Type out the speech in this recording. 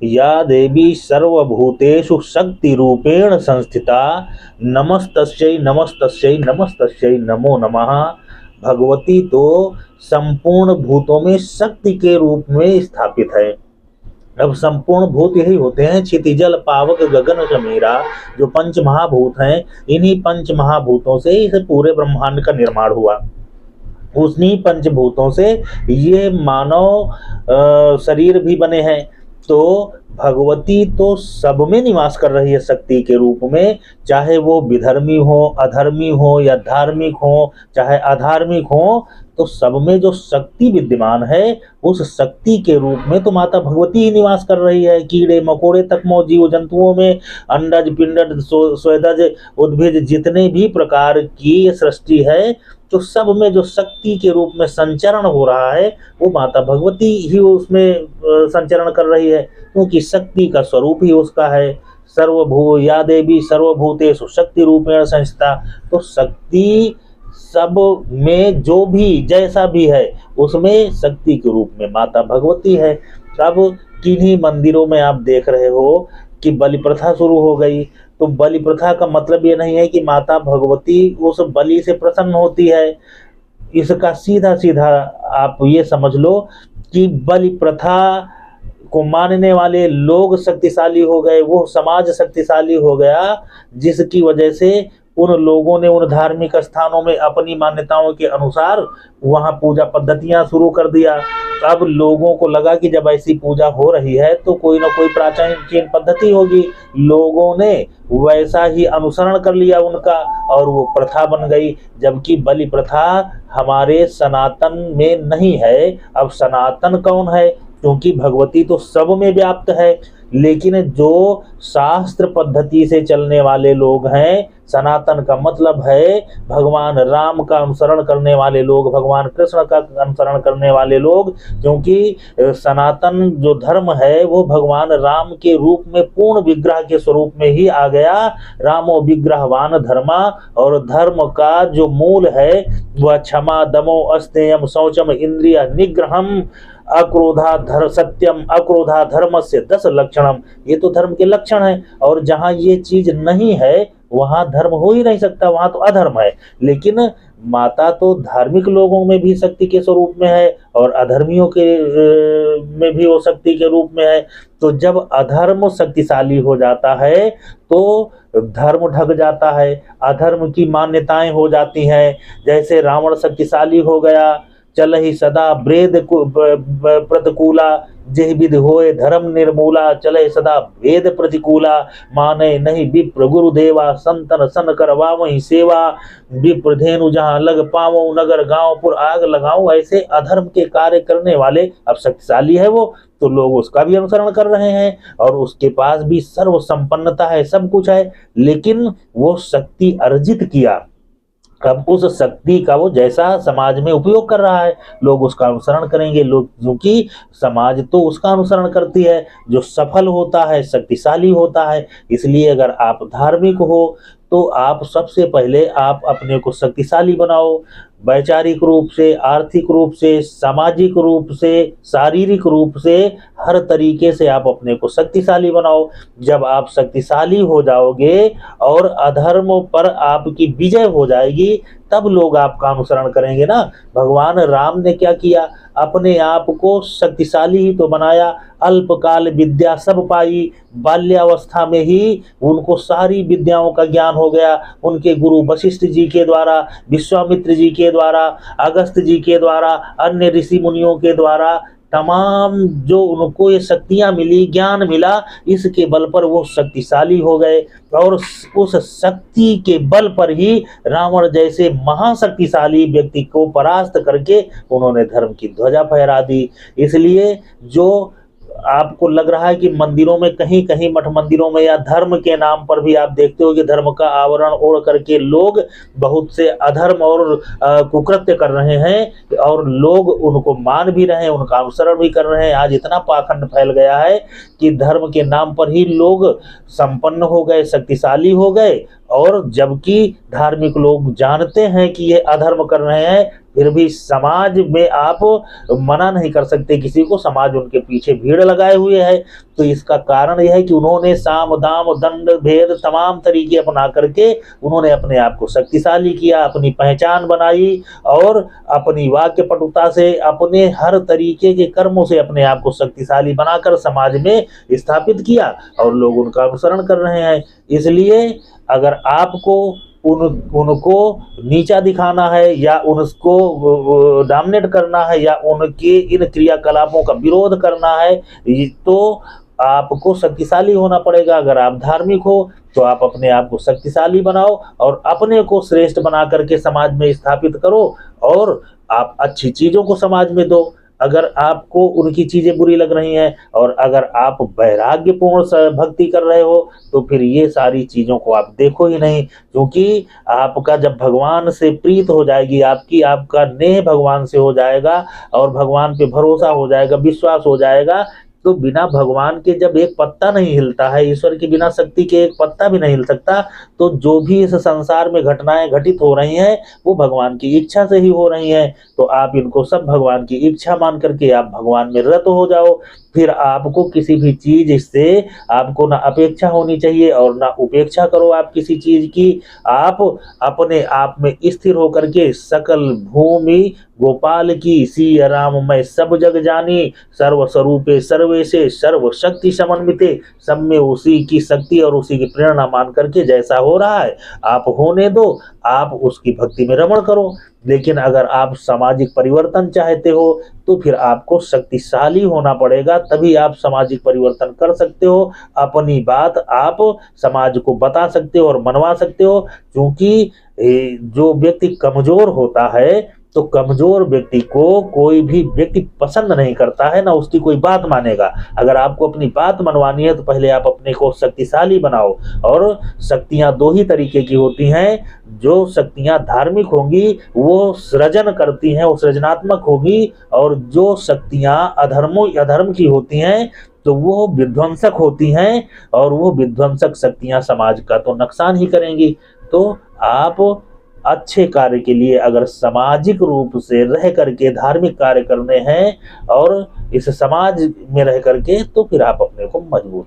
या देवी सर्वभूतेषु शक्ति रूपेण संस्थिता नमस्तस्यै नमस्तस्यै नमस्तस्यै नमो नमः। भगवती तो संपूर्ण भूतों में शक्ति के रूप में स्थापित है। अब संपूर्ण भूत यही होते हैं, क्षितिजल पावक गगन समीरा, जो पंच महाभूत हैं। इन्हीं पंच महाभूतों से इस पूरे ब्रह्मांड का निर्माण हुआ। उन्हीं पंचभूतों से ये मानव शरीर भी बने हैं। तो भगवती तो सब में निवास कर रही है शक्ति के रूप में, चाहे वो विधर्मी हो, अधर्मी हो, या धार्मिक हो, चाहे अधार्मिक हो, तो सब में जो शक्ति विद्यमान है उस शक्ति के रूप में तो माता भगवती ही निवास कर रही है। कीड़े मकोड़े तक जीव जंतुओं में, अंडज पिंडज स्वेदज उद्भिज जितने भी प्रकार की सृष्टि है, तो सब में जो शक्ति के रूप में संचरण हो रहा है वो माता भगवती ही उसमें संचरण कर रही है, क्योंकि शक्ति का स्वरूप ही उसका है। या देवी सर्वभूतेषु शक्ति रूपेण संस्थिता। तो शक्ति सब में जो भी जैसा भी है उसमें शक्ति के रूप में माता भगवती है। अब किन्हीं मंदिरों में आप देख रहे हो कि बलि प्रथा शुरू हो गई। तो बलि प्रथा का मतलब ये नहीं है कि माता भगवती उस बलि से प्रसन्न होती है। इसका सीधा सीधा आप ये समझ लो कि बलि प्रथा को मानने वाले लोग शक्तिशाली हो गए, वो समाज शक्तिशाली हो गया, जिसकी वजह से उन लोगों ने उन धार्मिक स्थानों में अपनी मान्यताओं के अनुसार वहाँ पूजा पद्धतियाँ शुरू कर दिया। अब लोगों को लगा कि जब ऐसी पूजा हो रही है तो कोई ना कोई प्राचीन पद्धति होगी। लोगों ने वैसा ही अनुसरण कर लिया उनका, और वो प्रथा बन गई। जबकि बलि प्रथा हमारे सनातन में नहीं है। अब सनातन कौन है? क्योंकि भगवती तो सब में व्याप्त है, लेकिन जो शास्त्र पद्धति से चलने वाले लोग हैं, सनातन का मतलब है भगवान राम का अनुसरण करने वाले लोग, भगवान कृष्ण का अनुसरण करने वाले लोग। क्योंकि सनातन जो धर्म है वो भगवान राम के रूप में पूर्ण विग्रह के स्वरूप में ही आ गया। रामो विग्रहवान धर्मा, और धर्म का जो मूल है वह क्षमा दमो अस्तेयम शौचम इंद्रिय निग्रहम अक्रोधा सत्यम अक्रोधा धर्म से 10 लक्षणम। ये तो धर्म के लक्षण है, और जहाँ ये चीज नहीं है वहाँ धर्म हो ही नहीं सकता, वहाँ तो अधर्म है। लेकिन माता तो धार्मिक लोगों में भी शक्ति के स्वरूप में है और अधर्मियों के में भी वो शक्ति के रूप में है। तो जब अधर्म शक्तिशाली हो जाता है तो धर्म ढक जाता है, अधर्म की मान्यताएं हो जाती हैं। जैसे रावण शक्तिशाली हो गया, चल ही सदा वेद प्रतिकूला, जेह विधि होए धर्म निर्मूला, चले सदा वेद प्रतिकूला, माने नहीं विप्र गुरुदेवा, संतन सन करवावहीं सेवा, विप्र धेनु जहाँ लग पावो, नगर गांवपुर आग लगाऊं। ऐसे अधर्म के कार्य करने वाले, अब शक्तिशाली है वो, तो लोग उसका भी अनुसरण कर रहे हैं, और उसके पास भी सर्व संपन्नता है, सब कुछ है, लेकिन वो शक्ति अर्जित किया। अब उस शक्ति का वो जैसा समाज में उपयोग कर रहा है लोग उसका अनुसरण करेंगे। लोग, क्योंकि समाज तो उसका अनुसरण करती है जो सफल होता है, शक्तिशाली होता है। इसलिए अगर आप धार्मिक हो तो आप सबसे पहले आप अपने को शक्तिशाली बनाओ, वैचारिक रूप से, आर्थिक रूप से, सामाजिक रूप से, शारीरिक रूप से, हर तरीके से आप अपने को शक्तिशाली बनाओ। जब आप शक्तिशाली हो जाओगे और अधर्म पर आपकी विजय हो जाएगी, तब लोग आपका अनुसरण करेंगे ना। भगवान राम ने क्या किया? अपने आप को शक्तिशाली ही तो बनाया। अल्पकाल विद्या सब पाई, बाल्यावस्था में ही उनको सारी विद्याओं का ज्ञान हो गया। उनके गुरु वशिष्ठ जी के द्वारा, विश्वामित्र जी के द्वारा, अगस्त जी के द्वारा, अन्य ऋषि मुनियों के द्वारा तमाम जो उनको ये शक्तियां मिली, ज्ञान मिला, इसके बल पर वो शक्तिशाली हो गए। और उस शक्ति के बल पर ही रावण जैसे महाशक्तिशाली व्यक्ति को परास्त करके उन्होंने धर्म की ध्वजा फहरा दी। इसलिए जो आपको लग रहा है कि मंदिरों में, कहीं कहीं मठ मंदिरों में या धर्म के नाम पर भी आप देखते हो कि धर्म का आवरण ओढ़ करके लोग बहुत से अधर्म और कुकृत्य कर रहे हैं, और लोग उनको मान भी रहे हैं, उनका अनुसरण भी कर रहे हैं। आज इतना पाखंड फैल गया है कि धर्म के नाम पर ही लोग संपन्न हो गए, शक्तिशाली हो गए, और जबकि धार्मिक लोग जानते हैं कि ये अधर्म कर रहे हैं, फिर भी समाज में आप मना नहीं कर सकते किसी को, समाज उनके पीछे भीड़ लगाए हुए है। तो इसका कारण यह है कि उन्होंने साम दाम दंड भेद तमाम तरीके अपना करके उन्होंने अपने आप को शक्तिशाली किया, अपनी पहचान बनाई और अपनी वाक्य पटुता से, अपने हर तरीके के कर्मों से अपने आप को शक्तिशाली बनाकर समाज में स्थापित किया और लोग उनका अनुसरण कर रहे हैं। इसलिए अगर आपको उनको नीचा दिखाना है या उनको डोमिनेट करना है या उनके इन क्रियाकलापों का विरोध करना है, तो आपको शक्तिशाली होना पड़ेगा। अगर आप धार्मिक हो तो आप अपने आप को शक्तिशाली बनाओ और अपने को श्रेष्ठ बना करके समाज में स्थापित करो और आप अच्छी चीजों को समाज में दो। अगर आपको उनकी चीजें बुरी लग रही हैं और अगर आप वैराग्यपूर्ण भक्ति कर रहे हो तो फिर ये सारी चीजों को आप देखो ही नहीं, क्योंकि आपका जब भगवान से प्रीत हो जाएगी, आपका नेह भगवान से हो जाएगा और भगवान पे भरोसा हो जाएगा, विश्वास हो जाएगा, तो बिना भगवान के जब एक पत्ता नहीं हिलता है, ईश्वर के बिना शक्ति के एक पत्ता भी नहीं हिल सकता, तो जो भी इस संसार में घटनाएं घटित हो रही हैं वो भगवान की इच्छा से ही हो रही हैं। तो आप इनको सब भगवान की इच्छा मान करके आप भगवान में रत हो जाओ। फिर आपको किसी भी चीज से आपको ना अपेक्षा होनी चाहिए और ना उपेक्षा करो आप किसी चीज की। आप अपने आप में स्थिर होकर के सकल भूमि गोपाल की सिया राम मैं सब जग जानी, सर्व स्वरूपे सर्वेशे सर्व शक्ति समन्विते, सब में उसी की शक्ति और उसी की प्रेरणा मान करके जैसा हो रहा है आप होने दो, आप उसकी भक्ति में रमण करो। लेकिन अगर आप सामाजिक परिवर्तन चाहते हो तो फिर आपको शक्तिशाली होना पड़ेगा, तभी आप सामाजिक परिवर्तन कर सकते हो। अपनी बात आप समाज को बता सकते हो और मनवा सकते हो, क्योंकि जो व्यक्ति कमजोर होता है तो कमजोर व्यक्ति को कोई भी व्यक्ति पसंद नहीं करता है, ना उसकी कोई बात मानेगा। अगर आपको अपनी बात मनवानी है तो पहले आप अपने को शक्तिशाली बनाओ। और शक्तियां दो ही तरीके की होती हैं, जो शक्तियां धार्मिक होंगी वो सृजन करती हैं, वो सृजनात्मक होगी, और जो शक्तियां अधर्म की होती हैं तो वो विध्वंसक होती हैं, और वो विध्वंसक शक्तियां समाज का तो नुकसान ही करेंगी। तो आप अच्छे कार्य के लिए अगर सामाजिक रूप से रह करके धार्मिक कार्य करने हैं और इस समाज में रह करके, तो फिर आप अपने को मजबूत